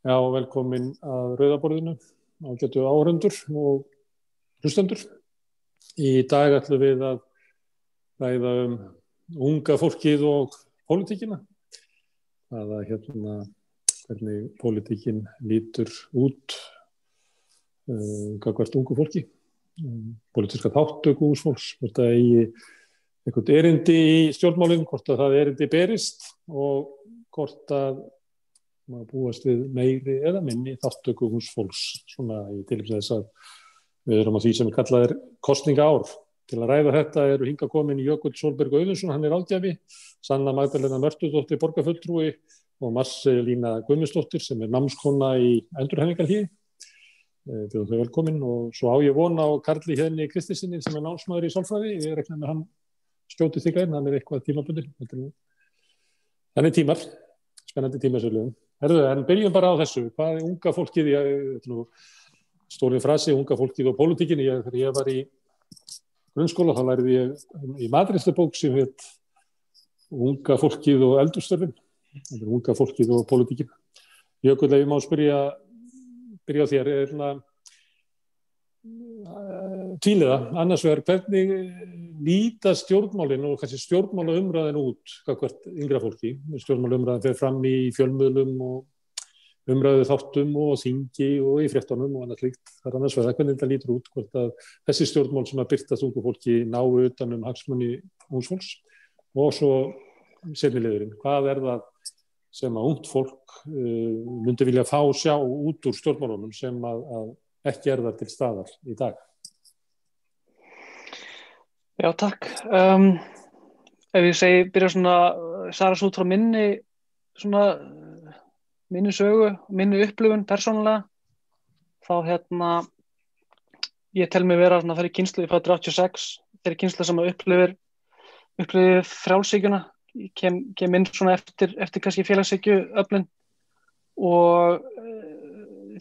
Já, velkomin að Rauðaborðinu, ágætu áhorfendur og hlustendur. Í dag ætlum við að ræða unga fólkið og pólitíkina. Hvernig pólitíkin lítur út gagnvart ungu fólki. Pólitíska þátttöku ungs fólks, hvort það eigi eitthvað erindi í stjórnmálum, hvort að það erindi berist og hvort að maður búast við meiri eða minni þátttöku ungs fólks, svona í tilefni þess að við erum á því sem kallað kosningaár. Til að ræða þetta eru hingað komin Jökull Sólberg Auðunsson, hann ráðgjafi, Sanna Magdalena Mörtudóttir borgarfulltrúi og Marselína Guðmundsdóttir sem námskona í endurhæfingarhléi. Bjóðum þau velkomin og svo á ég vona á Karli Héðni Kristinssyni sem námsmaður í sálfræði. Ég rekna með hann skjóti þig inn, hann eitthvað tímabundinn. Þannig tímar, spennandi tímar sérlega. En byrjum bara á þessu. Hvað er unga fólkið? Stóri frasi, unga fólkið og pólitíkin. Þegar ég var í grunnskóla þá lærði ég í matreiðslubók sem hét Unga fólkið og eldhússtörfin. Unga fólkið og pólitíkin. Jökull, ef ég má byrja á þér, tvíliða. Annars vegar, hvernig líta stjórnmálin og kannski stjórnmálaumræðin út gagnvart yngra fólki? Stjórnmálaumræðin fer fram í fjölmiðlum og umræðu þáttum og þingi og í fréttunum og annað slíkt. Það er annars vegar, hvernig þetta lítur út, hvort að þessi stjórnmál sem að birtast ungu fólki ná utan hagsmuni ungs fólks. Og svo seinni liðurinn, hvað er það sem að ungt fólk myndi vilja sjá út úr stjórnmálunum sem að ekki er það til staðar í dag? Já, takk. Ef ég byrja svona Sara út frá minni sögu, minni upplifun persónulega, þá ég tel mig vera þeirri kynslu, ég fæddur 86, þeirri kynslu sem að upplifir frjálshyggjuna. Ég kem inn svona eftir kannski félagshyggju öflin og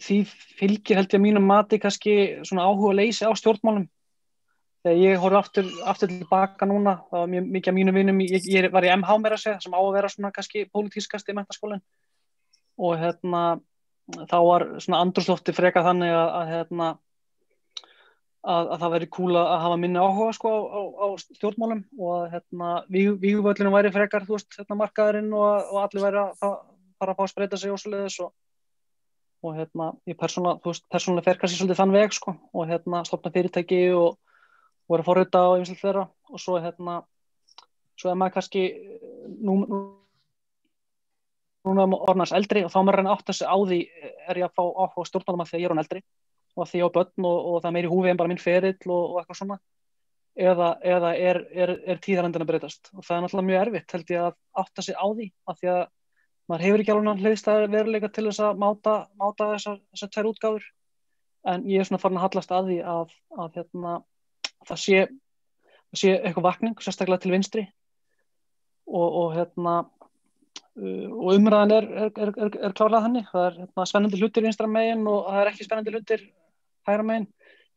því fylgir held ég að mínum mati kannski svona áhuga leysi á stjórnmálum. Þegar ég horfði aftur tilbaka núna, það var mikið af mínum vinum, ég var í MH meira að segja, sem á að vera svona kannski pólitískasti menntaskólinn. Og þá var svona andrúmsloftið frekar þannig að það væri kúl að hafa minni áhuga sko á stjórnmálum og vígvöllunum væri frekar, markaðurinn og allir væri að fara að fá að spreita sig og svoleiðis og ég persónulega fer kannski svolítið þann veg sko og stofna fyrirtæki og voru að forrita og ýmislegt þeirra og svo er maður kannski núna orðnans eldri og þá maður reyna að átta sig á því er ég að fá áhuga á stjórnmálum af því að ég er orðinn eldri og af því ég á börn og það er meiri húfi en bara minn ferill og eitthvað svona eða er tíðarendin að breytast og það er náttúrulega mjög erfitt held ég að átta sig á því af því að maður hefur ekki alveg hliðstæður veruleika til þess að máta þessar tvær útgáfur en ég er svona farin að hallast að því að það sé eitthvað vakning, sérstaklega til vinstri og umræðan er klárlega þannig. Það er spennandi hlutir vinstra megin og það er ekki spennandi hlutir hægra megin.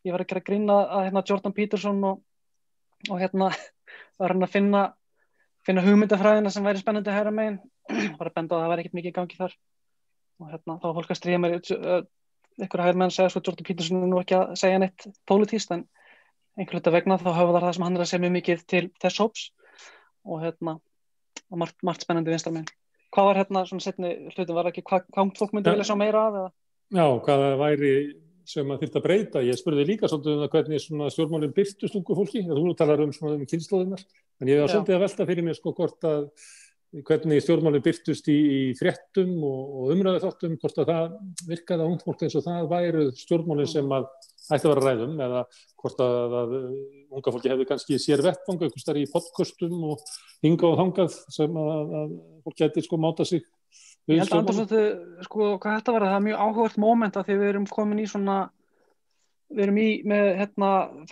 Ég var að gera grín að Jordan Peterson og var hann að finna hugmyndafræðina sem væri spennandi hægra megin. Var að benda á að það væri ekkert mikið í gangi þar og þá var fólk að stríða mér einhverja hægra megin segja svo Jordan Peterson er nú ekki að segja neitt pólitískt en einhver hluta vegna þá höfðar það sem hann er að segja mjög mikið til þess hóps og margt spennandi vinstra megin. Hvað var svona seinni hlutin, var ekki hvað ungt fólk myndi vilja sjá meira af? Eða? Já, hvað væri sem að þyrfti að breyta? Ég spurði líka svolítið hvernig svona stjórnmálin birtust ungu fólki, þú talar svona kynslóðirnar, en ég var svolítið að velta fyrir mér sko hvort að hvernig stjórnmálin birtust í fréttum og umræðu þáttum, hvort að það virkaði á ungt fólk eins og það væru stjórnmálin sem að ætti að vera ræðum eða hvort að unga fólki hefði kannski sér vettvang einhvers staðar í podcastum og hingað og þangað sem að fólk gæti sko máta sig. Ég held að andrúmsloftið sko hvað þetta var, það er mjög áhugavert moment af því við erum komin í svona við erum með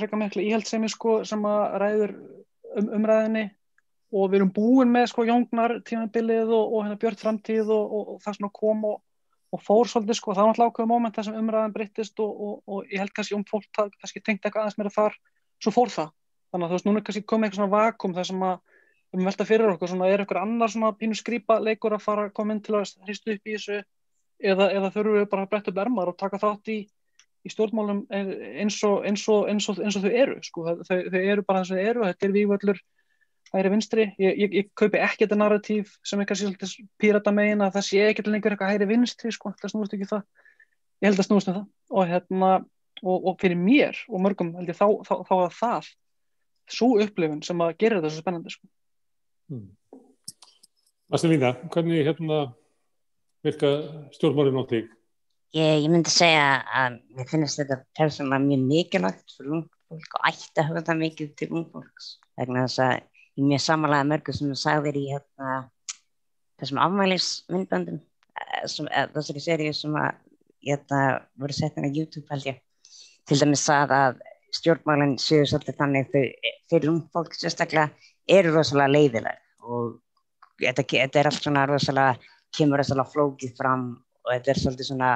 frekar mikla íhaldssemi sko sem að ræður umræðinni og við erum búin með sko Jóngnar tímabilið og Björt framtíð og það svona kom og fór svolítið sko, það var náttúrulega ákveðið moment þar sem umræðan breyttist og ég held kannski fólk kannski tengt eitthvað aðeins meira þar, svo fór það. Þannig að núna kannski komið eitthvað svona vakuum þar sem að velta fyrir okkur, svona er eitthvað annar svona pínu skrýpa leikur að fara að koma inn til að hristu upp í þessu eða þurfum við bara að bretta upp ermar og taka þátt í stjórnmálum eins og þau eru, sko. Þau eru bara þess að þau eru, þetta vígvöllur hægri vinstri. Ég kaupi ekki þetta narratív sem kannski svolítið Pírata megin að það sé ekkert lengur eitthvað hægri vinstri, sko. Það snúist ekki það. Ég held að snúist það. Og fyrir mér og mörgum held ég þá að það sú upplifun sem að gera þetta svo spennandi, sko. Marcelína, hvernig virka stjórnmálin á þig? Ég myndi segja að mér finnst þetta persónulega mjög mikilvægt fyrir ungt fólk og ætti að höfða mikið til ungt fólks. Vegna þess að ég mjög samanlega mörgu sem þú sagðir í þessum afmælismyndböndum, þessari seríu sem voru sett inn á YouTube, held ég. Til dæmis að stjórnmálin séu svolítið þannig fyrir ungt fólk sérstaklega eru rosalega leiðileg og þetta allt svona rosalega, kemur rosalega flókið fram og þetta svolítið svona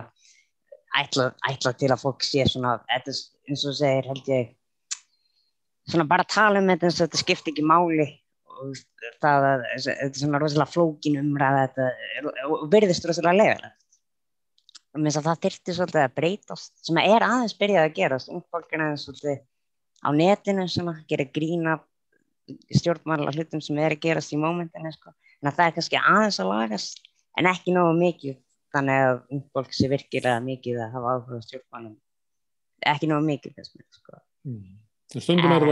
ætlað til að fólk sé svona, þetta eins og segir, held ég, svona bara tala þetta eins og þetta skiptir ekki máli og þetta svona rosalega flókin umræða og virðist rosalega leiðilegt. Og mér finnst að það þyrfti svolítið að breytast, sem aðeins byrjað að gerast, ungt fólk aðeins svolítið á netinu sem að gera grín af stjórnmála hlutum sem að gerast í mómentinu, sko. En það kannski aðeins að lagast, en ekki nógu mikið. Þannig að ungt fólk sé virkilega mikið að hafa áhuga á stjórnmálum. Ekki nógu mikið þess með, sko. Stundum er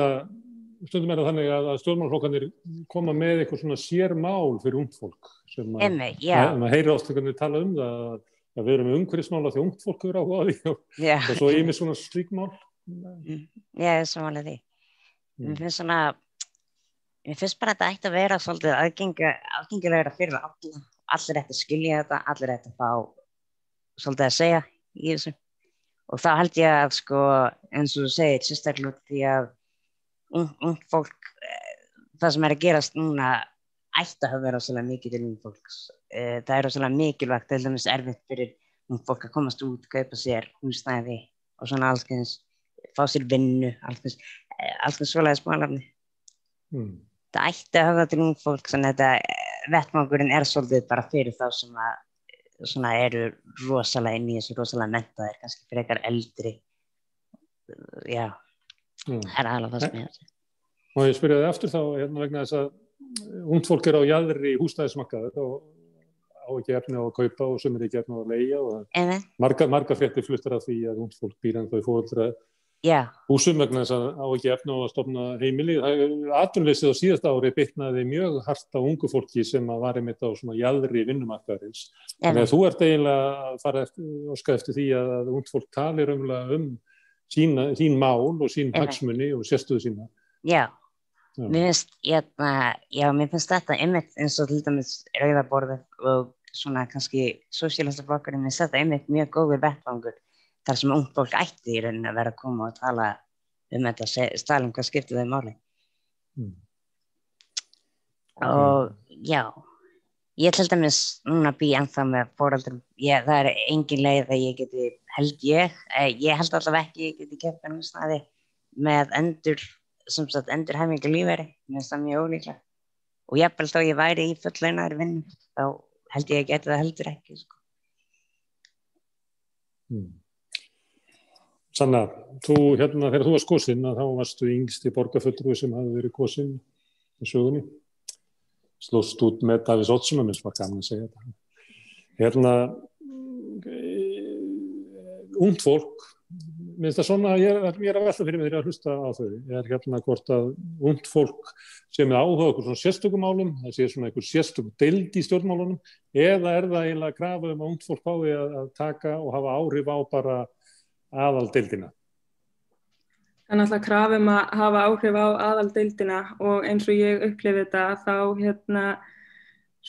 það þannig að stjórnmálaflokkarnir koma með eitthvað svona sérmál fyrir ungt fólk. Maður heyrir oft hvernig við tala það að við erum með umhverfismála því ungt fólk eru áhuga á því og svo ýmis svona slík mál. Já, samanlega því. Mér finnst bara að þetta ætti að vera svolítið aðgengilegra fyrir alla. Allir ætti að skilja þetta, allir ætti að fá svolítið að segja í þessu. Og þá held ég að, sko, eins og þú segir, sérstaklega því að ungt fólk, það sem að gerast núna ætti að hafa verið rosalega mikið til ungt fólks. Það rosalega mikilvægt, til dæmis erfitt fyrir ungt fólk að komast út, kaupa sér húsnæði og svona alls fá sér vinnu, alls svoleiðis málefni. Það ætti að hafa til ungt fólk, þannig að þetta vettvangurinn svolítið bara fyrir þá sem að svona eru rosalega inn í þessu, rosalega menntaðir, kannski frekar eldri. Já, það alveg það sem ég að segja. Og ég spyrja þig aftur þá, vegna þess að ungt fólk á jaðri í húsnæðismarkaði og á ekki efni á að kaupa og sumir ekki efni á að leigja og margar fréttir fluttar af því að ungt fólk býr ennþá í foreldra húsum vegna þess að á ekki efni á að stofna heimili. Atvinnuleysið á síðasta ári bitnaði mjög hart á ungu fólki sem var einmitt á svona jaðri vinnumarkaðarins. Þannig að þú ert eiginlega að fara óska eftir því að ungt fólk tali raunverulega sín mál og sín hagsmuni og sérstöðu sína. Mér finnst þetta einmitt eins og til dæmis Rauða borðið og svona kannski sósíalista flokkurinn, mér finnst þetta einmitt mjög góður vettvangur þar sem ungt fólk ætti í rauninni að vera að koma og tala þetta, tala hvað skiptir þau máli. Og ég til dæmis núna bý ennþá með foreldrum, það engin leið að ég geti, ég held allavega ekki ég geti keypt mér húsnæði með endurhæfingu lífeyri, mér finnst það mjög ólíklegt. Og jafnvel þó ég væri í fulllaunaðri vinnu, þá held ég geti það heldur ekki, sko. Sanna, þegar þú varst kosin, þá varstu yngsti borgarfulltrúi sem hafði verið kosin í sögunni. Slóst út með Davíðs Oddsson, mér var gaman að segja þetta. Ungt fólk, mér finnst það svona að ég að velta fyrir mig þegar að hlusta á þau. Hvort að ungt fólk sem áhuga okkur svona sérstökum málum, það sé svona einhver sérstökum deild í stjórnmálunum, eða það eiginlega krafa að ungt fólk fái að taka og hafa áhrif á bara aðaldeildina? Það náttúrulega krafa að hafa áhrif á aðaldeildina og eins og ég upplifi þetta þá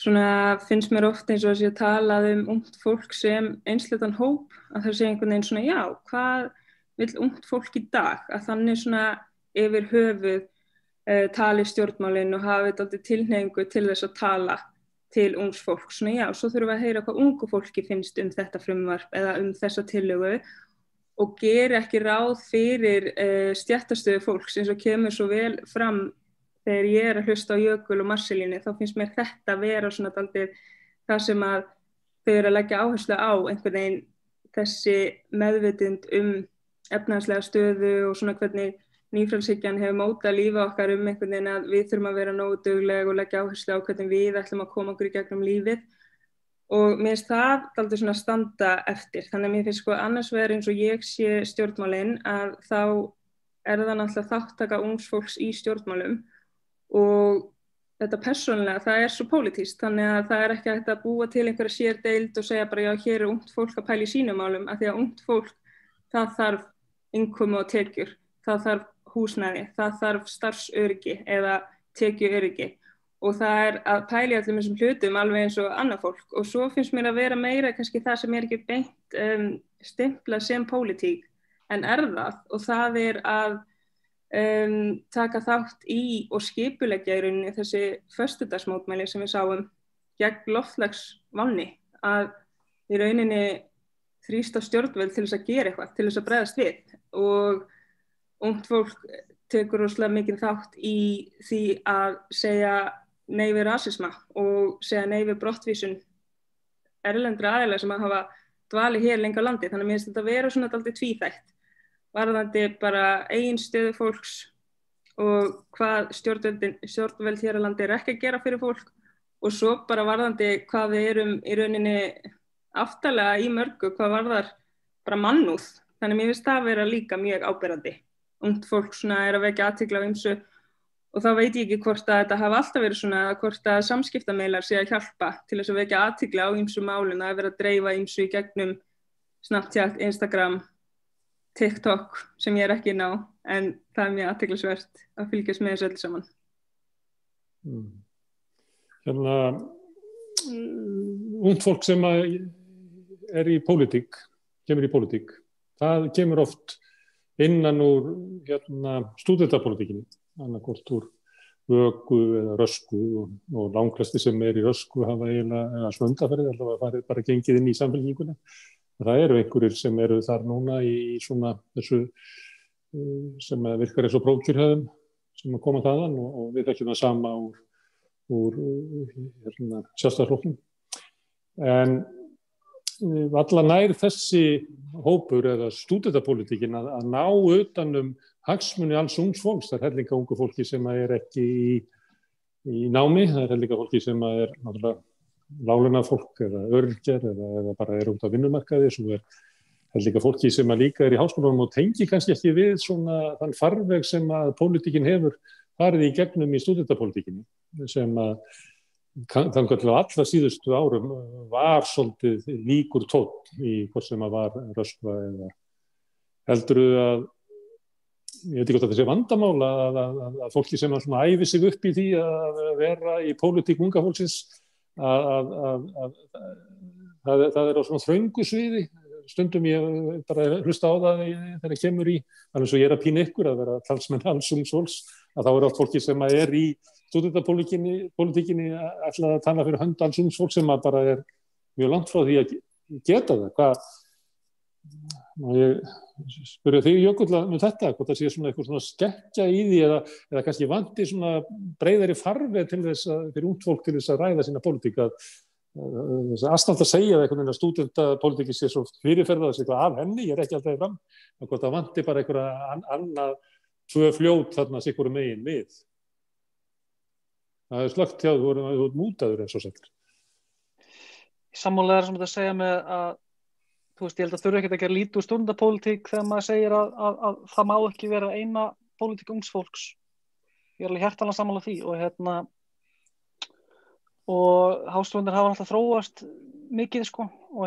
svona finnst mér oft eins og að sé talað ungt fólk sem einsleitan hóp, að það sé einhvern veginn svona hvað vill ungt fólk í dag, að þannig svona yfir höfuð tali stjórnmálin og hafi dálítið tilhneigingu til þess að tala til ungs fólk. Svona svo þurfum við að heyra hvað ungu fólki finnst þetta frumvarp eða þessa tillögu og gera ekki ráð fyrir stéttastöðu fólks eins og kemur svo vel fram þegar ég að hlusta á Jökul og Marselínu, þá finnst mér þetta vera svona dálítið það sem að þau eru að leggja áherslu á einhvern veginn þessi meðvitund efnahagslega stöðu og svona hvernig nýfrjálshyggjan hefur mótað lífið okkar einhvern veginn að við þurfum að vera nógu dugleg og leggja áherslu á hvernig við ætlum að koma okkur í gegnum lífið. Og mér finnst það dálítið svona standa eftir. Þannig að mér finnst sko annars vegar eins og ég sé stjórnmálin að þá það náttúrulega þáttaka ungs fólks í stjórnmálum og þetta persónulega, það svo pólitískt. Þannig að það ekki hægt að búa til einhverja sérdeild og segja bara já, hér ungt fólk að pæla í sínum málum af því að ungt fólk, það þarf innkomu og tekjur, það þarf húsnæði, það þarf starfsöryggi eða tekjuöryggi. Og það að pæla í öllum þessum hlutum alveg eins og annað fólk og svo finnst mér að vera meira kannski það sem ekki beint stimplað sem pólitík en það og það að taka þátt í og skipuleggja í rauninni þessi föstudagsmótmæli sem við sáum gegn loftslagsvánni að í rauninni þrýsta stjórnvöld til þess að gera eitthvað, til þess að bregðast við og ungt fólk tekur rosalega mikinn þátt í því að segja nei við rasisma og segja nei við brottvísun erlendra aðila sem að hafa dvalið hér lengi á landi. Þannig að mér finnst þetta vera svona dálítið tvíþætt. Varðandi bara eigin stöðu fólks og hvað stjórnvöld hér á landi ekki að gera fyrir fólk og svo bara varðandi hvað við erum í rauninni aftarlega í mörgu, hvað varðar bara mannúð. Þannig að mér finnst það vera líka mjög áberandi. Ungt fólk svona að vekja athygli á ýmsu og þá veit ég ekki hvort að þetta hafa alltaf verið svona, hvort að samskiptameilar sé að hjálpa til þess að vekja athygli á ýmsu málum, að vera að dreifa ýmsu í gegnum Snapchat, Instagram, TikTok sem ég ekki inn á, en það mjög athyglisvert að fylgjast með þessu öll saman. Hérna, ungt fólk sem í pólitík, kemur í pólitík, það kemur oft innan úr stúdentapólitíkinni, annarkvort úr vöku eða rösku og langflesti sem í rösku hafa eiginlega svona undanfarið, alltaf bara gengið inn í samfélkinguna. Það eru einhverjir sem eru þar núna í svona þessu sem virkar eins og prófkjörhöfum sem að koma þaðan og við þekkjum það sama úr Sjálfstæðisflokknum. En alla nær þessi hópur eða stúdentapólitíkin að ná utan hagsmuni alls ungs fólks. Það hellinga ungu fólki sem ekki í námi, það hellinga fólki sem náttúrulega láglaunað fólk eða öryrkjar eða bara út af vinnumarkaði, svo hellinga fólki sem líka í háskólanum og tengi kannski ekki við svona þann farveg sem að pólitíkin hefur farið í gegnum í stúdentapólitíkinni sem þannig að allra síðustu árum var svolítið líkur tónn í hvort sem var röskva eða heldurðu að ég veit ekki hvort að þessi vandamál að fólki sem svona æfi sig upp í því að vera í pólitík unga fólksins að það á svona þröngu sviði. Stundum ég bara hlusta á það þegar ég kemur í, alveg svo ég að pína ykkur að vera talsmenn alls ungs fólks, að þá oft fólki sem í stúdentapólitíkinni ætla að tala fyrir hönd alls ungs fólks sem bara mjög langt frá því að geta það. Ég spyrja þig Jökull með þetta, hvort það sé svona eitthvað svona skekkja í því eða kannski vanti svona breiðari farveg til þess fyrir ungt fólk til þess að ræða sína pólitík aðstæmt að segja það einhvern veginn að stúdentapólitíkin sé svo fyrirferðað sig eitthvað af henni, ég ekki alltaf fram hvort það vanti bara einhverja annað tvö fljót þarna sig hverju megin við. Það slögt hjá þú ert mútaður eins og sagt. Sammála sem þetta segja með að þú veist, ég held að þurfi ekki að gera lítið úr stúdentapólitík þegar maður segir að það má ekki vera eina pólitík ungs fólks. Ég alveg hjartanlega sammála því og háskólarnir hafa alltaf þróast mikið og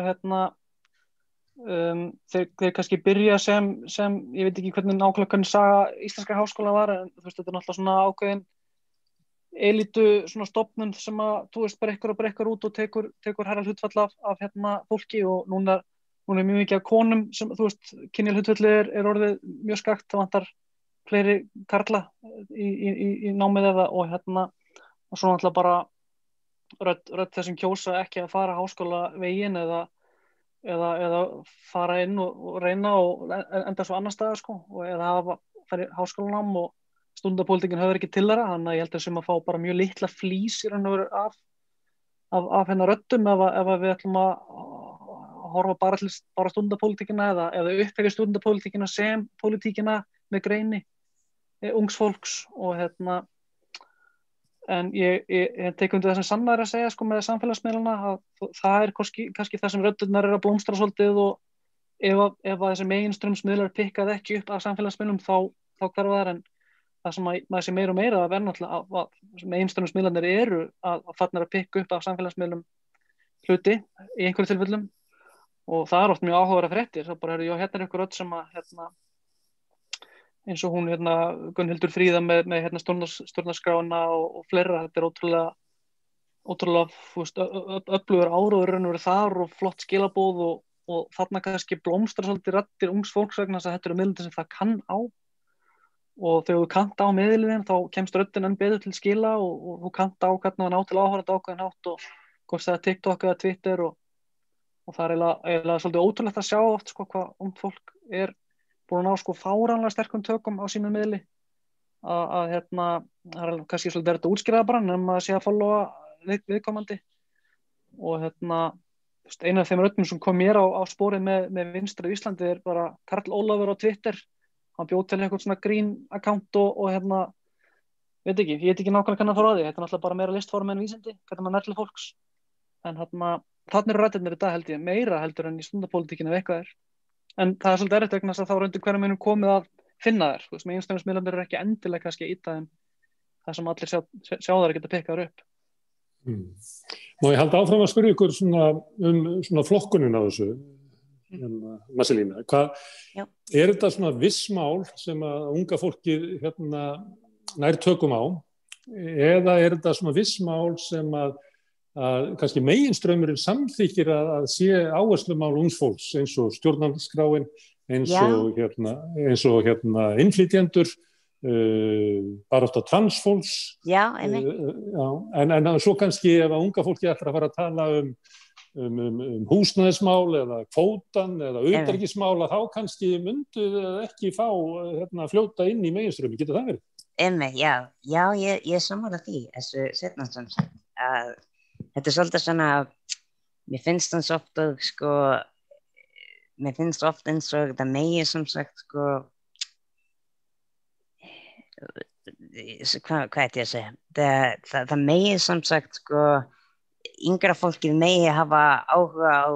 þeir kannski byrja sem ég veit ekki hvernig nákvæmlega saga íslenska háskóla var en þú veist þetta náttúrulega svona ákveðin elítu svona stofnun sem að þú veist brekkar út og tekur herra hlutfall af fólki og núna mjög mikið af konum sem þú veist kynja hlutfallið orðið mjög skakt, það vantar fleiri karla í námið og svo náttúrulega bara rödd þessum kjósa ekki að fara háskólaveginn eða fara inn og reyna og enda svo annar staðar eða hafa farið háskólanám og stúdentapólitíkin höfður ekki til þeirra, þannig að ég held að sem að fá bara mjög litla flís í raun og veru af af hennar röddum ef við ætlum að horfa bara stúdentapólitíkina eða upphefja stúdentapólitíkina sem pólitíkina með greini ungs fólks og en ég tek undir það sem Sanna að segja sko með samfélagsmiðlana að það kannski það sem röddurnar að blómstra svolítið og ef þessi meginströmsmiðlar pikkað ekki upp af samfélagsmiðlum þá hverfa þær en það sem maður sé meira og meira að verða náttúrulega að meginströmsmiðlarnir eru að farnir að pikka upp af samfélagsmiðlum hluti í einhverju tilfellum og það oft mjög áhugaverðar fréttir þá bara hérna einhver rödd sem að eins og hún Gunnhildur Fríða með stjórnarskrána og fleira, þetta er ótrúlega öflugur áróður raun og veru þar og flott skilabóð og þarna kannski blómstra svolítið raddir ungs fólks vegna þess að þetta eru miðlundir sem það kann á og þegar þú kannt á miðlunum þá kemst röddin enn betur til skila og þú kannt á hvernig það ná til áhorfenda ákveðin hátt og hvort það er TikTok eða Twitter og það er eiginlega svolítið ótrúlegt að sjá oft sko hvað ungt fólk er búin að ná sko fáránlega sterkum tökum á sínum miðli að það er kannski svolítið verið að útskýra það bara en maður sé að followa viðkomandi og eina af þeim röddum sem kom mér á sporið með Vinstri í Íslandi er bara Karl Ólafur á Twitter hann bjóð til eitthvað svona grín account og ég veit ekki nákvæmlega hvernig það fór á því þetta er náttúrulega bara meira listform en vísindi hvernig maður nærlega fólks en þarna eru ræddirnir í dag held ég meira heldur en í stundapólitíkinu ef eitthvað er en það er svolítið erfitt vegna þess að þá er undir hverjum einum komið að finna þær meginströmsmiðlarnir eru ekki endilega kannski að ýta þeim það sem allir sjá þær geta pikkað upp Má ég halda áfram að spyrja ykkur svona flokkunin á þessu Marselína, er þetta svona vissmál sem að unga fólkið nær tökum á eða er þetta svona vissmál sem að kannski meginströmmurinn samþykir að sé áherslumál ungs fólks eins og stjórnarskráin eins og innflytjendur baráttu transfólks en svo kannski ef að unga fólki ætlar að fara að tala um húsnæðismál eða kvótan eða utanríkismál þá kannski myndu ekki fá fljóta inn í meginströmmi, getur það verið? Já, ég sammála því þessu seinna sem sagt að þetta er svolítið svona mér finnst eins og þetta megi sem sagt sko hvað ætti ég að segja það megi sem sagt sko yngra fólkið megi hafa áhuga á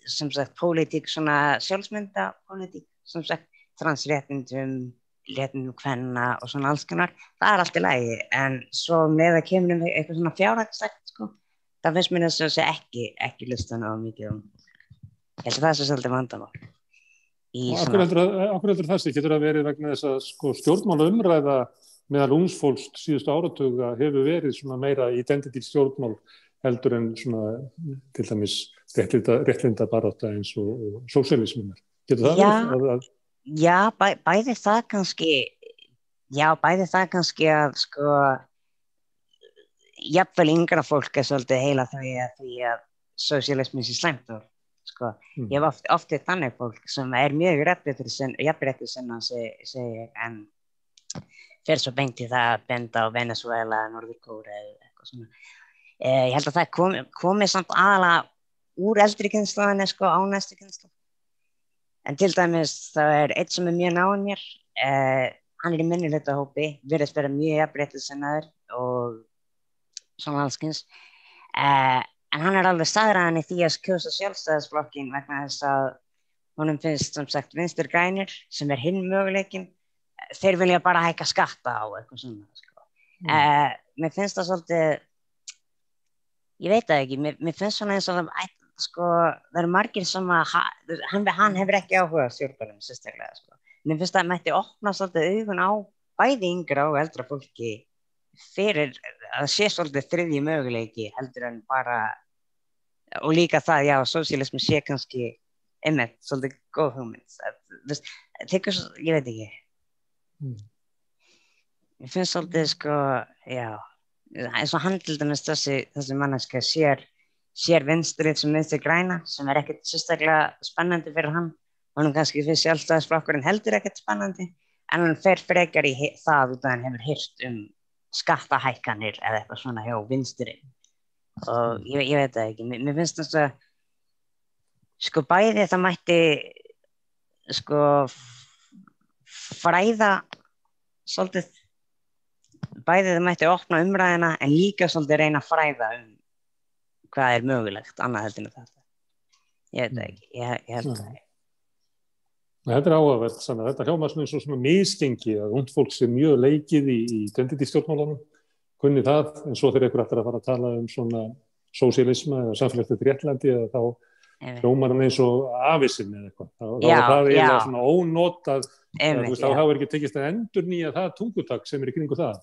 sem sagt pólitík svona sjálfsmynda pólitík sem sagt transréttindum réttindum kvenna og svona alls konar það er allt í lagi en svo með að kemur eitthvað svona fjárhagslegt sko það finnst mér þess að segja ekki lustana á mikið ég held að það sé svolítið vandamál Akkur heldur það getur að verið vegna þess að sko stjórnmála umræða meðal ungs fólks síðustu áratuga hefur verið svona meira identity stjórnmál heldur en svona til dæmis réttlinda barátta eins og sósíalisminn getur það verið? Já, bæði það kannski að sko jafnvel yngra fólk svolítið heila því að sósíalisminn sé slæmt og sko, ég hef oft þannig fólk sem mjög jafnréttissinna segir en fer svo beint í það að benda á Venezuela, Norður-Kórea eða eitthvað svona. Ég held að það komi samt aðalega úr eldri kynslóðinni sko á næstu kynslóð. En til dæmis það einn sem mjög náinn mér, hann í minnihlutahópi, virðist vera mjög jafnréttissinnaður og svona alls kyns. En hann alveg staðræðan í því að kjósa sjálfstæðisflokkin vegna þess að honum finnst sem sagt Vinstri grænir sem hinn möguleikin þeir vilja bara hækka skatta á eitthvað svona sko. Mér finnst það svolítið ég veit það ekki, mér finnst svona eins og það eru margir sem að hann hefur ekki áhuga stjórnmálum sérstaklega sko. Mér finnst það mætti opna svolítið augun á bæði yngra og eldra fólki fyrir að sé svolítið þriðji möguleiki heldur en bara og líka það, já, sósíalismi sé kannski einmitt svolítið góð hugmynd ég veit ekki ég finnst svolítið sko, já eins og hann til dæmis þessi manneska sér vinstrið sem Vinstri græna sem ekkert sérstaklega spennandi fyrir hann honum kannski finnst sjálfstæðisflokkurinn heldur ekkert spennandi en hann fer frekar í það út af hann hefur heyrt skattahækkanir eða eitthvað svona hjá Vinstri og ég veit það ekki, mér finnst þess að sko bæði það mætti sko fræða svolítið, bæði það mætti opna umræðina en líka svolítið reyna að fræða hvað mögulegt annað heldur en þetta. Ég veit það ekki, ég held það ekki. Þetta áhugavert, þetta hljómar svona misgengi að ungt fólk sé mjög leikið í identity-stjórnmálunum, kunni það, en svo þegar ykkur ættir að fara að tala svona sósíalisma eða samfélagslegt réttlæti eða þá hljómar hann eins og afisinn eða eitthvað. Þá var það eiginlega svona ónotað, þá hafa ekki tekist að endurnýja það tungutak sem í kringu það.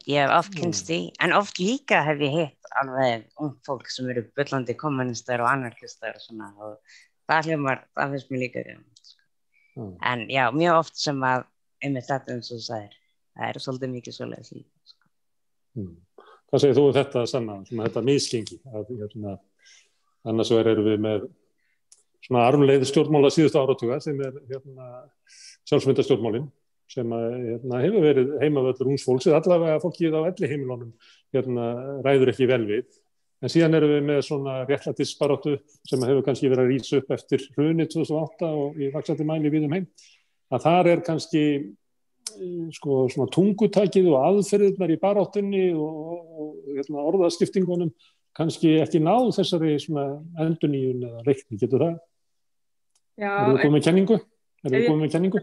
Ég hef oft kynnst því, en oft líka hef ég hitt alveg ungt fólk sem eru bullandi kommunistar og anarkistar og svona, og það finnst mér líka en já, mjög oft sem að þetta eins og þú sagðir, það svolítið mikið svoleiðis líka. Hvað segir þú þetta Sanna, þetta misgengi annars erum við með svona armleið stjórnmála síðustu áratuga sem sjálfsmyndastjórnmálin sem hefur verið heimavöllur ungs fólks, allavega fólkið á elliheimilunum ræður ekki vel við, en síðan erum við með svona réttlætisbaráttu sem hefur kannski verið að rísa upp eftir hrunið 2008 og í vaxandi mæli víðum heim, að þar kannski sko svona tungutakið og aðferðirnar í baráttunni og orðaskiptingunum kannski ekki náð þessari svona endurnýjun eða reikni, getur það? Já. Erum við komið með kenningu?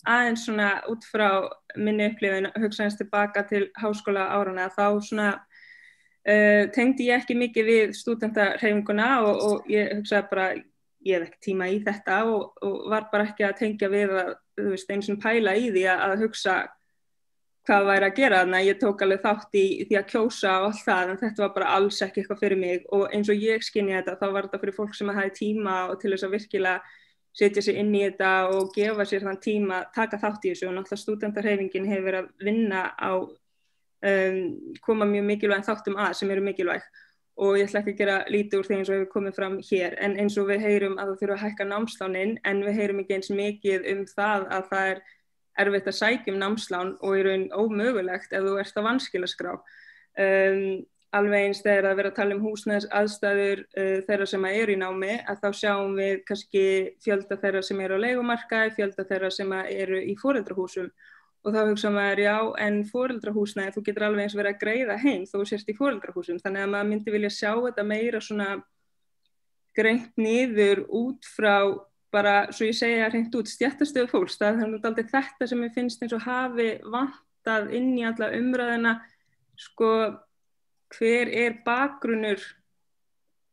Aðeins svona út frá minni upplifun, hugsaðist tilbaka til háskóla árana, þá svona tengdi ég ekki mikið við stúdentahreyfinguna og ég hugsaði bara, ég hef ekki tíma í þetta og var bara ekki að tengja við að, þú veist, einu svona pæla í því að hugsa hvað væri að gera, þannig að ég tók alveg þátt í því að kjósa og allt það, en þetta var bara alls ekki eitthvað fyrir mig og eins og ég skynja þetta, þá var þetta fyrir fólk sem hafi tíma og til þess að virkilega setja sig inn í þetta og gefa sér þann tíma, taka þátt í þessu og náttúrulega stúdentahreyfingin hefur verið að vinna á koma mjög mikilvæg þáttum sem eru mikilvæg og ég ætla ekki að gera lítið úr því eins og hefur komið fram hér, en eins og við heyrum að það þurfa að hækka námslánin, en við heyrum ekki eins mikið það að það erfitt að sækja námslán og í raun ómögulegt ef þú ert á vanskilaskrá. Alveg eins þegar að vera að tala húsnæðisaðstæður þeirra sem eru í námi, að þá sjáum við kannski fjölda þeirra sem eru á leigumarkaði, fjölda þeirra sem eru í foreldrahúsum og þá hugsa maður, já, en foreldrahúsnæði, þú getur alveg eins verið að greiða heim þó þú sért í foreldrahúsum, þannig að maður myndi vilja sjá þetta meira svona greint niður út frá bara, svo ég segja hreint út, stéttastöðu fólks, það er dálítið þetta sem ég finnst eins og hafi vantað inn í alla umræðina, sko, hver bakgrunnur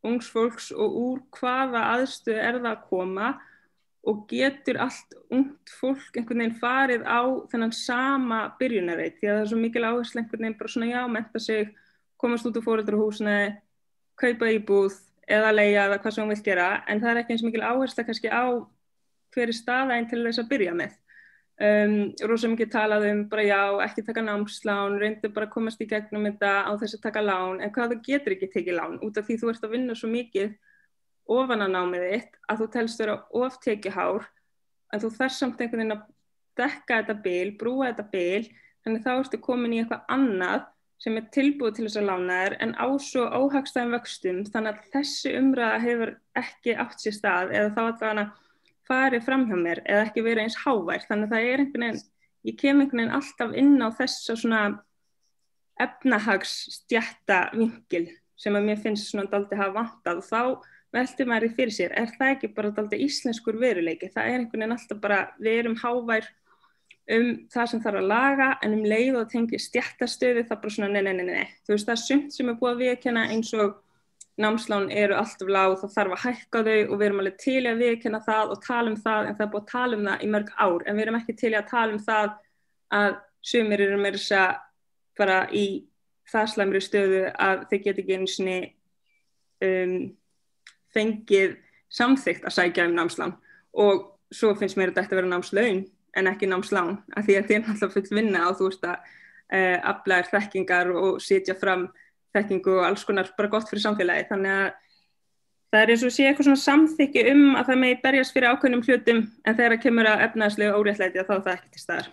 ungs fólks og úr hvaða aðstöðu það að koma og getur allt ungt fólk einhvern veginn farið á þennan sama byrjunarreit, því að það er svo mikil áhersla einhvern veginn bara svona, já, mennta sig, komast út úr foreldrahúsnæði, kaupa íbúð eða leigja eða hvað sem hún vill gera, en það er ekki eins mikil áhersla kannski á hver staðan til þess að byrja með. Rosa mikið talað bara já, ekki taka námslán, reyndu bara að komast í gegnum þetta á þess að taka lán, en hvað þú getur ekki tekið lán, út af því þú ert að vinna svo mikið ofan á námið þitt að þú telst vera of tekjuhár, en þú þarft samt einhvern veginn að dekka þetta bil, brúa þetta bil, þannig þá ertu komin í eitthvað annað sem tilbúið til þess að lána þér en á svo óhagstæðum vöxtum, þannig að þessi umræða hefur ekki átt sér stað eða þá allavega farið fram hjá mér eða ekki verið eins hávær, þannig að það einhvern veginn, ég kem einhvern veginn alltaf inn á þessa svona efnahagsstjætta vinkil sem að mér finnst svona dálítið hafa vantað og þá velti maður fyrir sér, það ekki bara dálítið íslenskur veruleiki, það einhvern veginn alltaf bara, við erum hávær það sem þarf að laga, en leið og tengi stjættastöðu, það bara svona nei, þú veist, það er sumt sem búið að viðurkenna eins og námslán eru alltaf lág, það þarf að hækka þau og við erum alveg til í að viðurkenna það og tala það, en það er búið að tala það í mörg ár, en við erum ekki til í að tala það að sumir eru meira þess að bara í það slæmri stöðu að þeir geti ekki einu sinni fengið samþykkt að sækja námslán og svo finnst mér þetta að vera námslaun en ekki námslán, af því að þetta náttúrulega full vinna og þú veist að afla þekkingar og setja fram þekkingu og alls konar bara gott fyrir samfélagi, þannig að það er eins og sé eitthvað svona samþykki að það megi berjast fyrir ákveðnum hlutum en þegar það kemur að efnahagslegu óréttlæti þá er það ekki til staðar.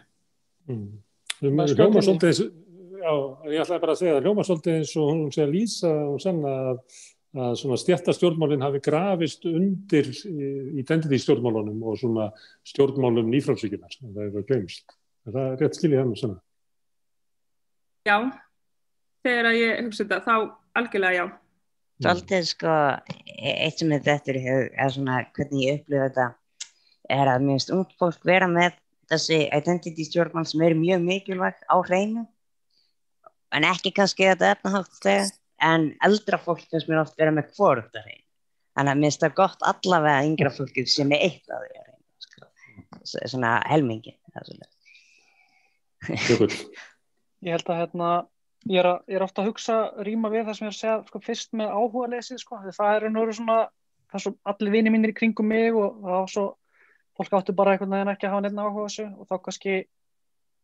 ég ætlaði bara að segja að hljóma svolítið eins og hún sé að lýsa og sanna að svona stéttastjórnmálin hafi grafist undir identity stjórnmálunum og svona stjórnmálum nýfrjálshyggjunnar. Það hefur gleymst. Er það rétt skiljið hann að sanna? Já, þegar að ég hugsa þetta, þá algjörlega já. Svolítið sko, eitt sem þetta er svona hvernig ég upplifa þetta er að mér finnst ungt fólk vera með þessi identity stjórnmál sem eru mjög mikilvæg á hreinu en ekki kannski þetta efnahagslega en eldra fólk finnst mér oft vera með hvorugt að hreinu. Þannig að mér finnst það gott allavega yngra fólkið sem er eitt að því að hreinu. Sko. Svona helmingin. Ég held að ég er ofta að hugsa rýma við það sem ég er að segja sko, fyrst með áhugaleysið sko. Það er nú svona það er svo allir vinir mínir í kringum mig og það var svo fólk áttu bara einhvern veginn ekki að hafa neinn áhuga á þessu og þá kannski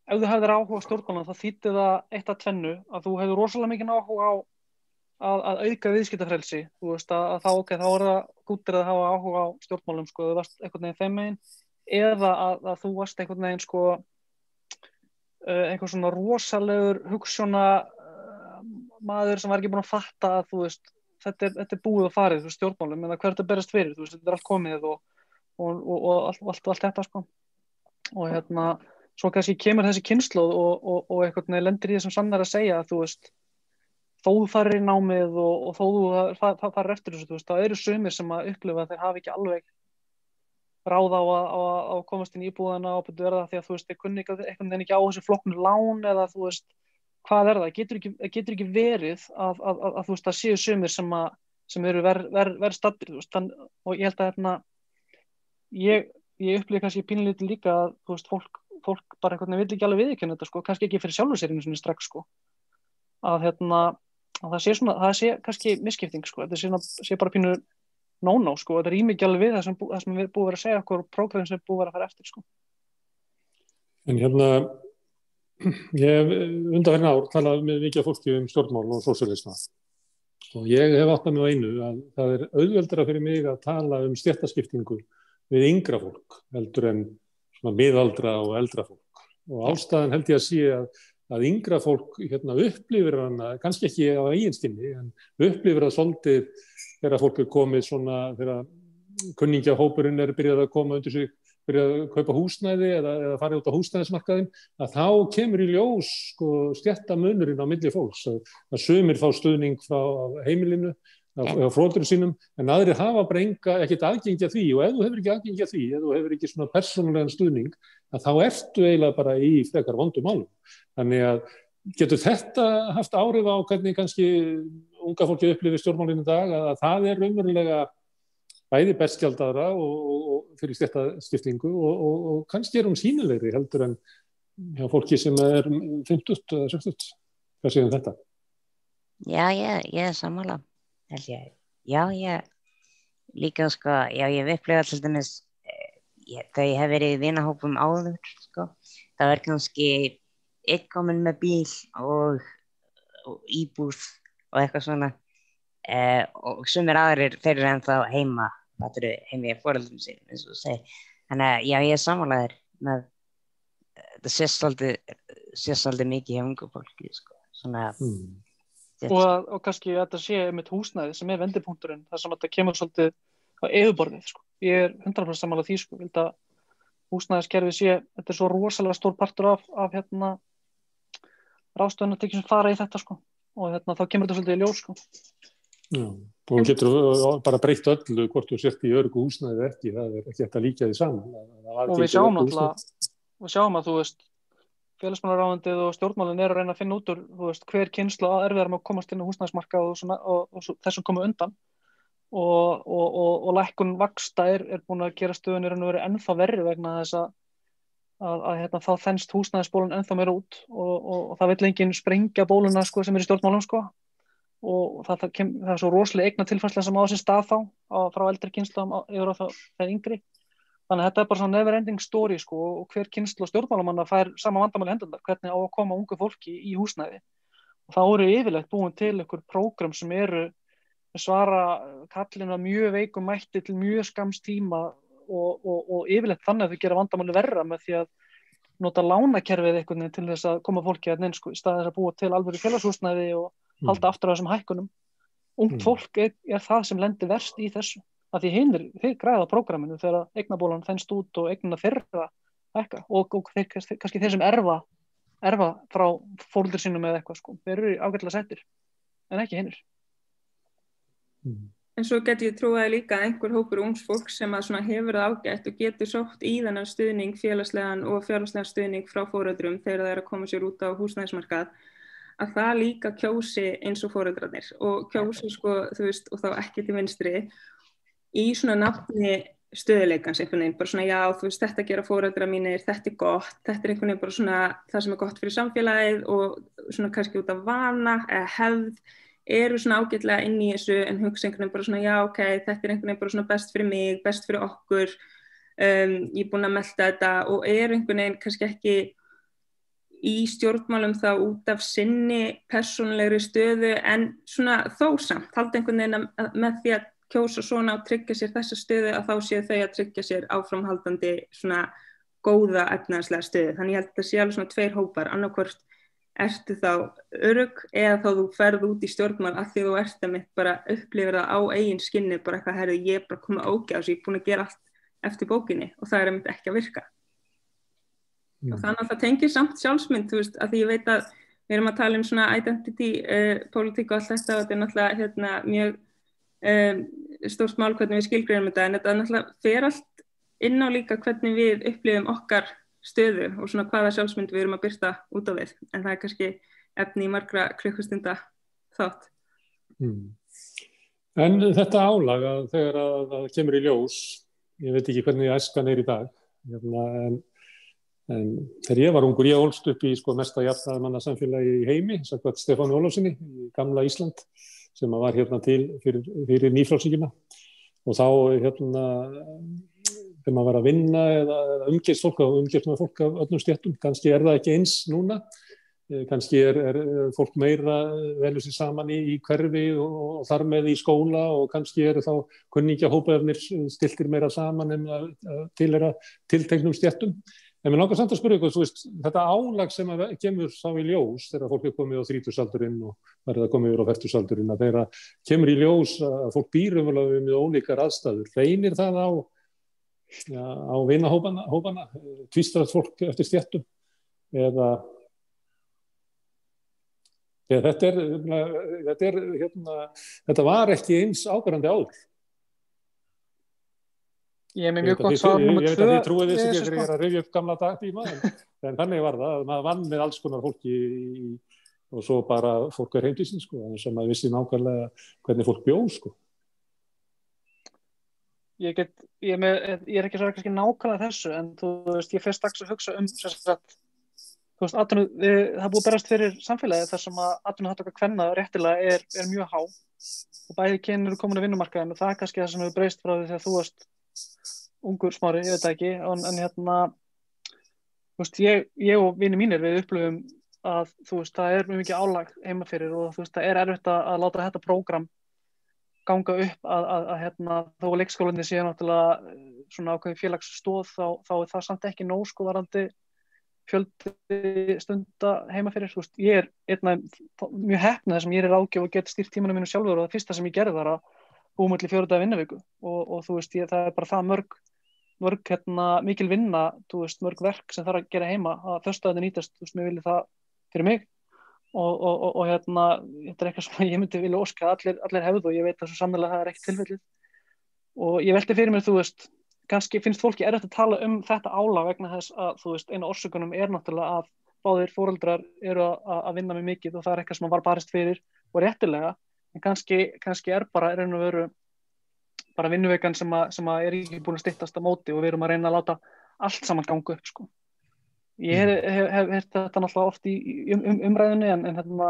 ef þú hefðir áhuga á stjórnmálum þá þýddi það eitt af tvennu að þú hefur rosalega mikinn áhuga á að auka viðskiptafrelsi þú veist að þá þá er það gúttir að hafa áhuga á stjórnmálum sko þú varst einhvern veginn þeim megin eða að þú varst einhvern veginn sko einhver svona rosalegur hugsjóna maður sem var ekki búinn að fatta að þú veist þetta er búið og farið þú stjórnmálum en hvert að berast fyrir þú veist þetta er allt komið og allt þetta sko og svo kannski kemur þessi kynslóð og einhvern veginn lendir í þessum sannar að segja að þú veist þó þú farir í námið og þó þú farir eftir þessu þú veist það eru sumir sem að upplifa að þeir hafi ekki alveg ráð á að komast inn í íbúðina og betur verða því að þú veist þeir kunni einhvern veginn ekki á þessu flokknu lán eða þú veist hvað er það getur ekki verið að þú veist það séu sumir sem eru verð staddir þú veist og ég held að ég upplifi kannski pínlítið líka að þú veist fólk bara einhvern veginn vill ekki alveg viðurkenna þetta sko kannski ekki fyrir sjálfur sér einu sinni strax sko að að það sé kannski misskipting sko þetta sé bara pínu no sko þetta rými ekki alveg við það sem við búið að vera að segja okkur og prógram sem við búið að vera að fara eftir sko. En ég hef undanfarin ár talað með mikið fólki stjórnmál og sósíalisma og ég hef áttað mig á einu að það er auðveldara fyrir mig að tala stéttaskiptingu við yngra fólk heldur en svona miðaldra og eldra fólk og ástæðan held ég að sé að yngra fólk upplifir hana, kannski ekki á eigin skinni en upplifir það svolítið þegar fólk komið svona þegar kunningjahópurinn byrjað að koma undir sig byrjað að kaupa húsnæði eða fara út á húsnæðismarkaðinn að þá kemur í ljós sko stéttamunurinn á milli fólks að sumir fá stuðning frá heimilinu á fróðurum sínum, en aðrir hafa bara ekkert aðgengi að því og ef þú hefur ekki aðgengi að því, ef þú hefur ekki svona persónulegan stuðning, að þá ertu eiginlega bara í frekar vondum málum. Þannig að getur þetta haft áhrif á hvernig kannski unga fólki upplifir stjórnmálinn í dag, að það er raunverulega bæði berskjaldaðra og fyrir stéttaskiptingu og kannski hún sýnilegri heldur en hjá fólki sem 50 eða 60. Hvað segir þetta? Já, ég er sammála. Já, ég líka sko, já, ég hef upplifað til dæmis þegar ég hef verið í vinahópum áður sko, það er kannski einn kominn með bíl og íbúð og eitthvað svona og sumir aðrir þeir eru ennþá heima í foreldrum sínum eins og þú segir, þannig að já, ég er sammálaður með það sé svolítið mikið hjá ungu fólki sko, svona og kannski þetta sé með húsnæði sem vendipunkturinn, þar sem þetta kemur svolítið á yfirborðið sko. Ég er 100% sammála því sko, vildi að húsnæðiskerfið þetta er svo rosalega stór partur af ráðstöfunartekjum sem fara í þetta sko og þá kemur þetta svolítið í ljós sko. Já, og getur bara breytt öllu hvort þú sért í öruggu húsnæði eða ekki, það er ekki hægt að líka því saman. Og við sjáum að þú veist félagsmálaráðuneytið og stjórnmálin að reyna að finna út úr hver kynslóð erfiðar með að komast inn á húsnæðismarkað og þessum komu undan og lækkun vaxta er búin að gera stöðunni ennþá verri vegna þess að þá þenst húsnæðisbólun ennþá meira út og það vill enginn sprengja bóluna sko, sem í stjórnmálum sko. Og það er svo rosalega eignatilfærsla sem á sér stað frá eldri kynslóðum yfir á það yngri. Þannig að þetta er bara svona never ending story sko, og hver kynslóð stjórnmálamanna fær sama vandamál í hendurnar, hvernig á að koma ungu fólki í húsnæði. Og þá eru yfirleitt búin til einhver prógram sem svara kallinu að mjög veikum mætti til mjög skamms tíma og yfirleitt þannig að þau gera vandamáli verra með því að nota lánakerfið einhvern veginn til þess að koma fólki að neins, sko, í stað þess að búa til alvöru félagshúsnæði og halda aftur á þessum hækkunum. Ungt fólk er það sem lendir verst í þessu. Af því þeir græða prógramminu þegar eignabólan þenst út og eignina þeirra hækka og kannski þeir sem erfa frá foreldrum sínum eða eitthvað, sko. Þeir eru ágætlega settir, en ekki hinir. En svo get ég trúaði líka að einhver hópur ungs fólk sem að svona hefur það ágætt og getur sótt í þennan stuðning, félagslegan og fjárhagslegan stuðning frá foreldrum þegar það er að koma sér út á húsnæðismarkað, að það líka kjósi eins og foreldrarnir og kjósi, sko, þú veist, og þá ekki til vinstri í svona nafni stöðuleikans einhvern veginn, bara svona já, þú veist, þetta gera foreldrar mínir, þetta gott, þetta einhvern veginn bara svona það sem gott fyrir samfélagið og svona kannski út af vana eða hefð, eru svona ágætlega inn í þessu en hugsa einhvern veginn bara svona já, ok, þetta einhvern veginn bara svona best fyrir mig, best fyrir okkur, ég er búin að melta þetta og eru einhvern veginn kannski ekki í stjórnmálum þá út af sinni persónulegri stöðu en svona þó samt, halda einhvern veginn að með því að kjósa svona og tryggja sér þessa stöðu að þá séu þau að tryggja sér áframhaldandi svona góða efnahagslega stöðu. Þannig ég held að það sé alveg svona tveir hópar, annarkvort ertu þá örugg eða þá þú ferð út í stjórnmál af því þú ert að mitt bara upplifir það á eigin skinni, bara eitthvað, herðu, ég er bara komið að ógeða þessu, ég er búin að gera allt eftir bókinni og það er einmitt ekki að virka. Og þannig að það tengir samt sjálfsmynd, þú veist, að því ég veit að við erum að tala svona identity, pólitík og allt þetta og þetta er náttúrulega mjög stórt mál hvernig við skilgreinum þetta en þetta náttúrulega fer allt inn á líka hvernig við upplifum okkar stöðu og svona hvaða sjálfsmynd við erum að birta út á við en það er kannski efni í margra klukkustunda þátt. En þetta álag að þegar að kemur í ljós, ég veit ekki hvernig æskan er í dag, en þegar ég var ungur, ég ólst upp í sko mesta jafnaðarmanna samfélagi í heimi, samkvæmt Stefáni Ólafssyni í gamla Ísland, sem var hérna til fyrir nýfrjálshyggjuna og þá hérna þegar maður var að vinna eða umgengst með fólk af öllum stéttum, kannski er það ekki eins núna, kannski er fólk meira velur sér saman í hverfi og þar með í skóla og kannski eru þá kunningjahóparnir stiltir meira saman en að tilheyra tilteknum stéttum. En mér langar samt að spyrja ykkur, þú veist, þetta álag sem kemur þá í ljós þegar fólk er komið á 30-aldurinn og verið að koma yfir á 40-aldurinn, að þegar kemur í ljós að fólk býr umhverfið með ólíkar aðstæður, reynir það á vinahópana, tvístrast fólk eftir stéttum eða þetta var ekki eins áberandi áður. Ég er með mjög gott svar nummer 2. Ég veit að þið trúið þessi ekki þegar ég er að rifja upp gamla dagtíma, en þannig var það að maður vann með alls konar fólki og svo bara fólk er heimtísinn, sko, sem maður vissi nákvæmlega hvernig fólk bjó, sko. Ég er ekki að svara kannski nákvæmlega þessu, en þú veist, ég fer strax að hugsa sem sagt, þú veist, það er búið að berast fyrir samfélagið þar sem að atvinnuþátttaka kvenna réttilega er mjög há og bæði kyn eru komin á vinnumarkaðinn og það er kannski það sem hefur breyst frá því þegar þú varst ungur Smári, ég veit það ekki, en hérna, þú veist, ég og vinir mínir við upplifum að, þú veist, það er mjög mikið álag heima fyrir og þú veist, það er erfitt að láta þetta prógram ganga upp að hérna, þó að leikskólarnir séu náttúrulega svona ákveðin félagsstoð, þá er það samt ekki nóg sko varðandi fjöldi stunda heima fyrir, þú veist, ég er mjög heppnað sem ég er ráðgjöf og get stýrt tímanum mínu sjálfur og það fyrsta sem ég gerði var að búa milli 4 daga vinnuviku og þú veist, það er bara það mörg hérna, mikil vinna, þú veist, mörg verk sem þarf að gera heima, að föstudagarnir nýtast, þú veist, mér vilja það fyrir mig og hérna, þetta er eitthvað sem ég myndi vilja óska allir hefðu og ég veit að svo sannlega það er ekki tilfellið og ég velti fyrir mér, þú veist, kannski finnst fólki erfitt að tala þetta álag vegna þess að, þú veist, eina orsökunum er náttúrulega að báðir foreldrar eru að vinna með mikið og það er eitthvað sem var barist fyrir og réttilega, en kannski er bara raun og veru bara vinnuvikan sem er ekki búin að styttast á móti og við erum að reyna að láta allt saman ganga upp, sko. Ég hef heyrt þetta náttúrulega oft í umræðunni en hérna,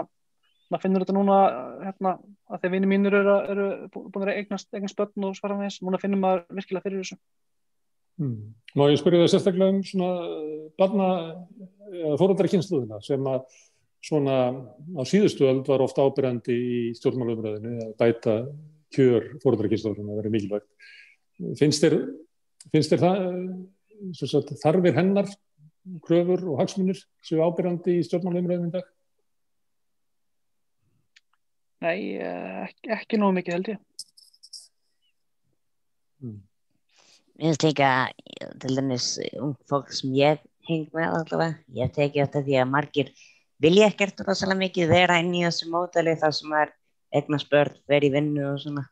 maður finnur þetta núna hérna, að þegar vinir mínir eru búin að eignast börn og svara með þess, núna finnum maður virkilega fyrir þessu. Má ég spyrja það sérstaklega svona foreldrakynslóðina sem að svona á síðustu öld var oft áberandi í stjórnmálaumræðinu að bæta kjör foreldrakynslóðina, það verið mikilvægt. Finnst þér það, þarfir hennar kröfur og hagsmunir séu áberandi í stjórnmálaumræðum í dag? Nei, ekki nógu mikið held ég. Mér finnst líka til dæmis fólk sem ég heng með allavega, ég teki þetta því að margir vilja ekkert rosalega mikið vera inn í þessu módeli þar sem eignast börn, vera í vinnu og svona.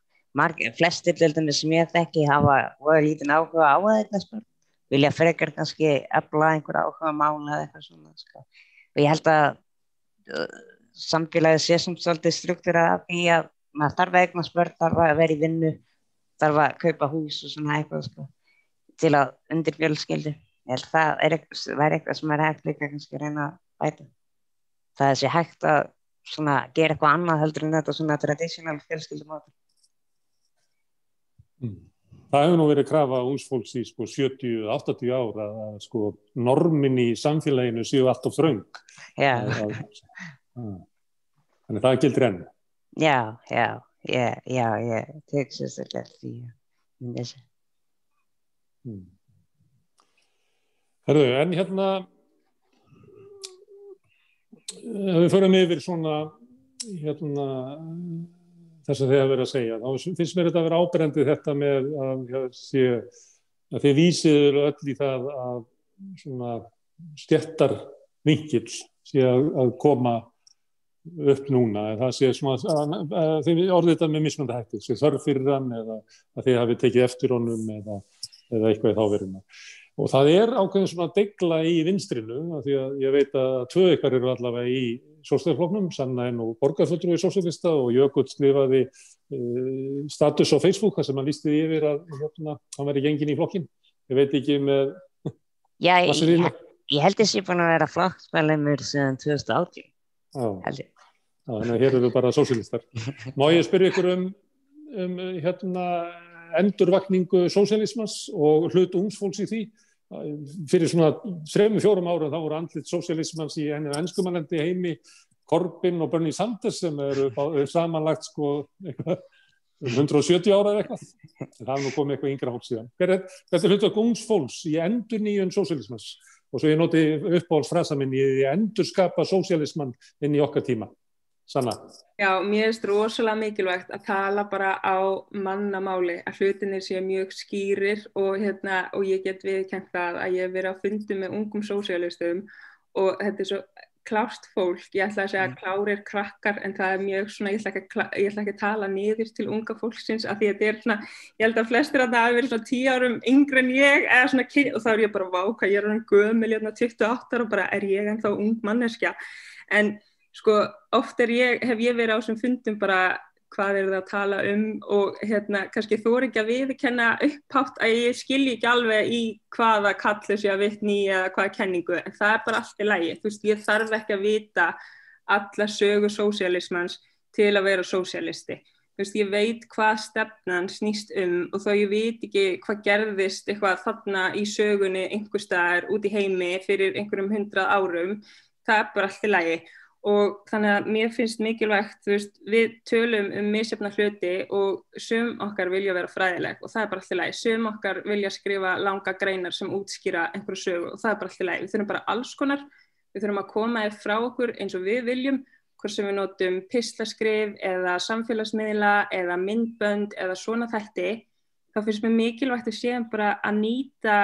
Flestir til dæmis sem ég þekki hafa lítinn áhuga á að eignast börn, vilja frekar kannski efla einhver áhuga mála eða eitthvað svona. Sko. Og ég held að samfélagið sé sem svolítið struktúrað af því að maður þarf að eignast börn, þarf að vera í vinnu, þarf að kaupa hús og svona eitthvað sko, til að undir fjölskyldu. Ég held það væri eitthvað sem hægt líka kannski að reyna að bæta. Það sé hægt að svona gera eitthvað annað heldur en þetta svona traditional fjölskyldumódel. Það hefur nú verið krafa ungs fólks í sko 70-80 ár að sko normin í samfélaginu séu allt of þröng. Já. Þannig það gildir enn. Já, ég tek sérstaklega því þessu. Herðu, en hérna við förum yfir svona þess að þið hafa verið að segja, þá finnst mér þetta að vera áberandi þetta með að þið vísið öll í það að svona stéttarvinkill sé að koma upp núna, það sé svona að þið orðið þetta með mismunandi hætti, sé þörf fyrir hann eða að þið hafið tekið eftir honum eða eitthvað í þá veruna. Og það ákveðin svona degla í vinstrinu, af því að ég veit að 2 ykkar eru allavega í Sósíalistaflokknum, Sanna er nú borgarfulltrúi sósíalista og Jökull skrifaði status á Facebook þar sem hann lýsti yfir að hann væri genginn í flokkinn. Ég veit ekki með... Já, ég held þessi búin að vera flokksmeðlimur síðan 2018. Já, þannig að hér eru bara sósíalistar. Má ég spyrja ykkur um endurvakningu sósíalismans og hlut ungs fólks í því? Fyrir svona 3-4 árum þá voru andlit sósíalismans í einu enskumælandi heimi Corbyn og Bernie Sanders sem eru samanlagt sko 170 ára eða eitthvað. Það er nú komið eitthvað yngra fólk síðan. Þetta er hlutverk ungs fólks í endurnýjun sósíalismans og svo ég noti uppáhaldsfrasa minn í endurskapa sósíalismann inn í okkar tíma. Sanna? Já, mér finnst rosalega mikilvægt að tala bara á mannamáli, að hlutinir séu mjög skýrir og ég get viðurkennt það að ég hef verið á fundum með ungum sósíalistum og þetta er svo klárt fólk, ég ætla að segja klárir krakkar en það er mjög svona, ég ætla ekki að tala niður til unga fólksins af því að þetta er svona, ég held að flestir að það hafi verið svona 10 árum yngri en ég eða svona og þá er ég bara váka, ég er hann gömul 28 ára og bara er ég ennþá ung manneskja en sko, oft hef ég verið á þessum fundum bara hvað það að tala og kannski þori ekki að viðurkenna upphátt að ég skilji ekki alveg í hvaða kallu sé að vitni eða hvaða kenningu, en það er bara allt í lagi. Þú veist, ég þarf ekki að vita alla sögu sósíalismans til að vera sósíalisti. Þú veist, ég veit hvað stefnan snýst og þó ég veit ekki hvað gerðist eitthvað þarna í sögunni einhvers staðar út í heimi fyrir einhverjum 100 árum, það er bara allt í lagi. Og þannig að mér finnst mikilvægt, þú veist, við tölum misjafna hluti og sum okkar vilja vera fræðileg og það er bara allt í lagi. Sum okkar vilja skrifa langa greinar sem útskýra einhverju sögu og það er bara allt í lagi. Við þurfum bara alls konar, við þurfum að koma frá okkur eins og við viljum, hvort sem við notum pislaskrif eða samfélagsmiðla eða myndbönd eða svona þætti. Þá finnst mér mikilvægt að séum bara að nýta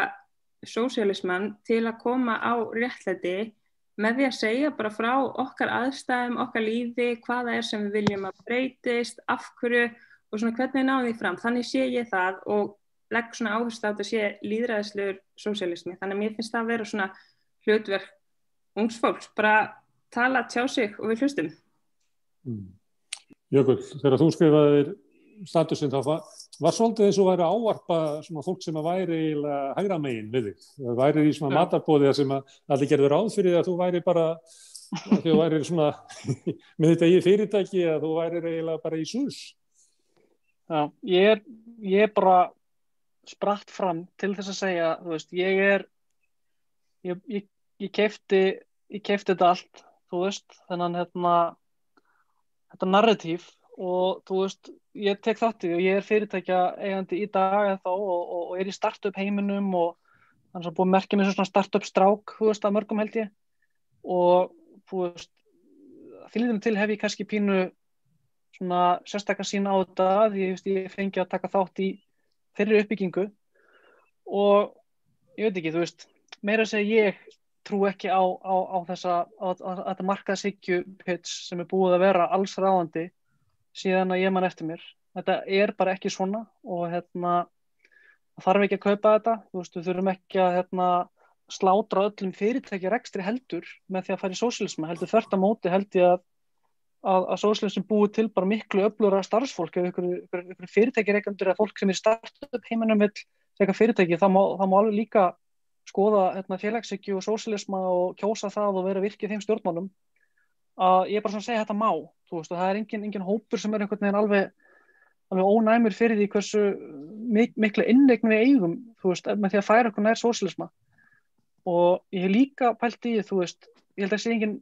sósíalismann til að koma á réttlæti með því að segja bara frá okkar aðstæðum, okkar lífi, hvað það er sem við viljum að breytist, af hverju og svona hvernig náðum því fram. Þannig sé ég það og legg svona áherslu á þetta sé lýðræðislegur sósíalismi. Þannig að mér finnst það að vera svona hlutverk ungs fólks, bara tala, tjá sig og við hlustum. Jökull, þegar þú skrifaðir statusinn þá var svolítið eins og væri ávarpa svona fólk sem að væri eiginlega hægra megin við þig. Það væri í svona matarbóði sem að allir gerðu ráð fyrir að þú væri bara að þú væri svona með þetta í fyrirtæki að þú væri eiginlega bara í sús. Já, ég bara spratt fram til þess að segja, þú veist, ég keypti þetta allt, þú veist, þennan þetta narratív og þú veist, ég tek þátt í og ég er fyrirtækja eigandi í dag þá og er í startup heiminum og hann er búið að merkja með svona startup strák, þú veist, að mörgum held ég, og þú veist, þýlum til hef ég kannski pínu svona sérstakar sín á þetta, því ég fengi að taka þátt í þeirri uppbyggingu og ég veit ekki, þú veist, meira að segja ég trú ekki á þetta markaðshyggju pitch sem er búið að vera alls ráðandi síðan að ég man eftir mér. Þetta er bara ekki svona og það þarf ekki að kaupa þetta, þú veist, við þurfum ekki að slátra öllum fyrirtækja rekstri heldur með því að fara í sósíalisma, heldur þvert á móti held ég að sósíalism búið til bara miklu öflugra starfsfólk ef ykkur fyrirtækjareikendur eða fólk sem er í startup heiminum vill reka fyrirtæki, það má alveg líka skoða félagshyggju og sósíalisma og kjósa það og vera virkið þeim stjórnmálum. Ég er bara svona að segja þetta má, þú veist, og það er engin hópur sem er einhvern veginn alveg ónæmur fyrir því hversu mikla inneign við eigum, þú veist, með því að færa okkur nær sósíalisma. Og ég hef líka pælt í, þú veist, ég held að sé engin,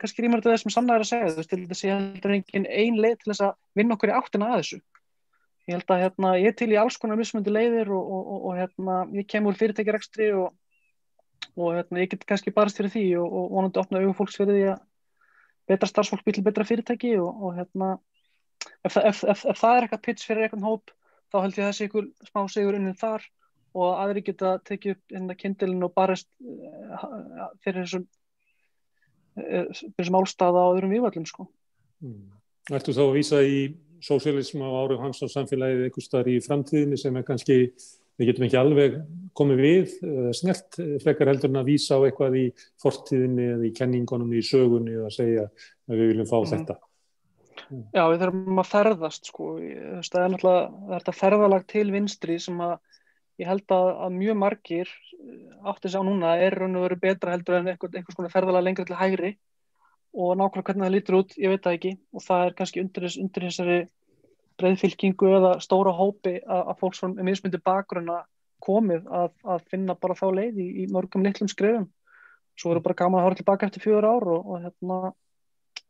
kannski rýmar þetta þess sem Sanna er að segja, þú veist, ég held að engin ein leið til þess að vinna okkur í áttina að þessu. Ég held að ég er til í alls konar mismunandi leiðir og ég kem úr fyrirtækjarekstri og ég get kannski barast fyrir því og vonandi opna augu fólks fyrir því að betra starfsfólk býr til betra fyrirtæki og ef það er eitthvað pitch fyrir eitthvað hóp, þá held ég að þessi ykkur smá sigur unnið þar og aðri geta tekið upp kyndilinn og barist fyrir þessum álstaða á öðrum vígvöllum, sko. Ertu þá að vísa í sósíalisma og áhrif hans á samfélagið einhvers staðar í framtíðinni sem er kannski, við getum ekki alveg komið við, snert, frekar heldur en að vísa á eitthvað í fortíðinni eða í kenningunum í sögunni og að segja að við viljum fá þetta? Já, við þurfum að ferðast, sko. Það er náttúrulega þetta ferðalag til vinstri sem að ég held að mjög margir átti sig á núna er raun og veru betra heldur en einhvers konar ferðalag lengra til hægri og nákvæmlega hvernig það lítur út, ég veit það ekki og það er kannski undir þessari breiðfylkingu eða stóra hópi að fólks frá mismunandi bakgrunna komið að finna bara þá leið í mörgum litlum skrefum. Svo er bara gaman að horfa tilbaka eftir 4 ár og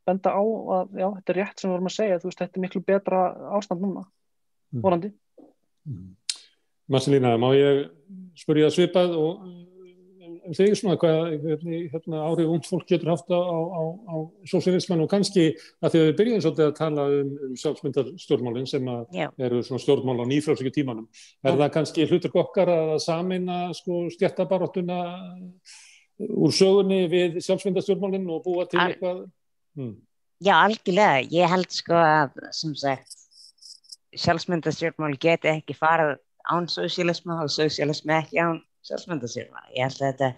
benda á að já, þetta er rétt sem við vorum að segja, þú veist, þetta er miklu betra ástand núna, vonandi. Marselína, má ég spyrja svipað og þig svona hvað áhrif ungt fólk getur haft á sósíalismann og kannski að því að við byrjum svolítið að tala um sjálfsmyndarstjórnmálin sem eru svona stjórnmál á nýfrjálshyggju tímanum. Er það kannski hlutverk okkar að sameina stéttabaráttuna úr sögunni við sjálfsmyndarstjórnmálin og búa til eitthvað? Já, algjörlega. Ég held sko að sem sagt sjálfsmyndarstjórnmál geti ekki farið án sósíalisma og sósíalismi ekki án sjálfsmyndarstjórnmál. Ég held að þetta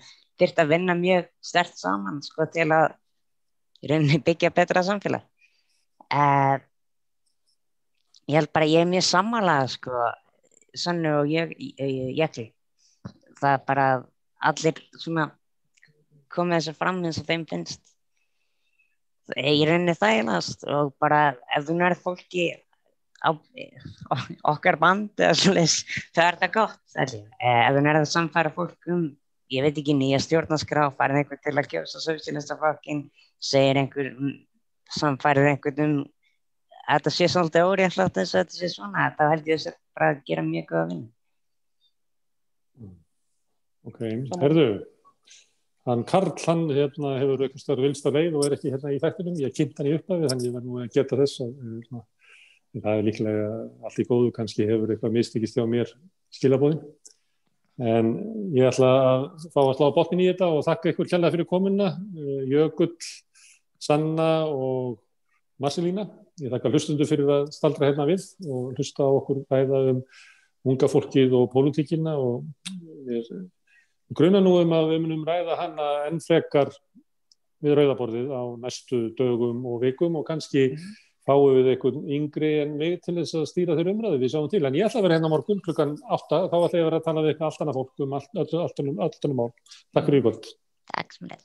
þyrfti að vinna mjög sterkt saman sko til að í rauninni byggja betra samfélag. Ég held bara ég er mjög sammála sko Sannu og Jökli. Það er bara allir svona komið þessu fram eins og þeim finnst í rauninni þægilegast og bara ef þú nærð fólki á okkar band eða svoleiðis, það er það gott. Ef þú nærð að samfæra fólk ég veit ekki, nýja stjórnarskrá, farið einhver til að kjósa sósíalistaflokkinn, segir einhver, samfærir einhvern að þetta sé svolítið óréttlátt eins og þetta sé svona, þá held ég að bara að gera mjög góða vinnu. Ok, herðu, hann Karl, hann hefur eitthvað stærri vilsta leið og er ekki í þættinum, ég kynnt hann í upphafi, þannig ég verð nú að geta þess að það er líklega allt í góðu, kannski hefur eitthvað mistekist hjá mér skilaboðin. En ég ætla að fá að slá botnin í þetta og þakka ykkur kærlega fyrir komuna, Jökull, Sanna og Marselína. Ég þakka hlustundur fyrir að staldra hérna við og hlusta á okkur bæða unga fólkið og pólitíkina og við gruna nú að við munum ræða hana enn frekar við rauðaborðið á næstu dögum og vikum og kannski fáum við einhvern yngri en mig til þess að stýra þeirra umræðu, við sjáum til. En ég ætla að vera hérna morgun klukkan 8, þá ætla ég að vera að tala við eitthvað allt annað fólk allt önnur mál. Takk fyrir í kvöld. Takk sem leið.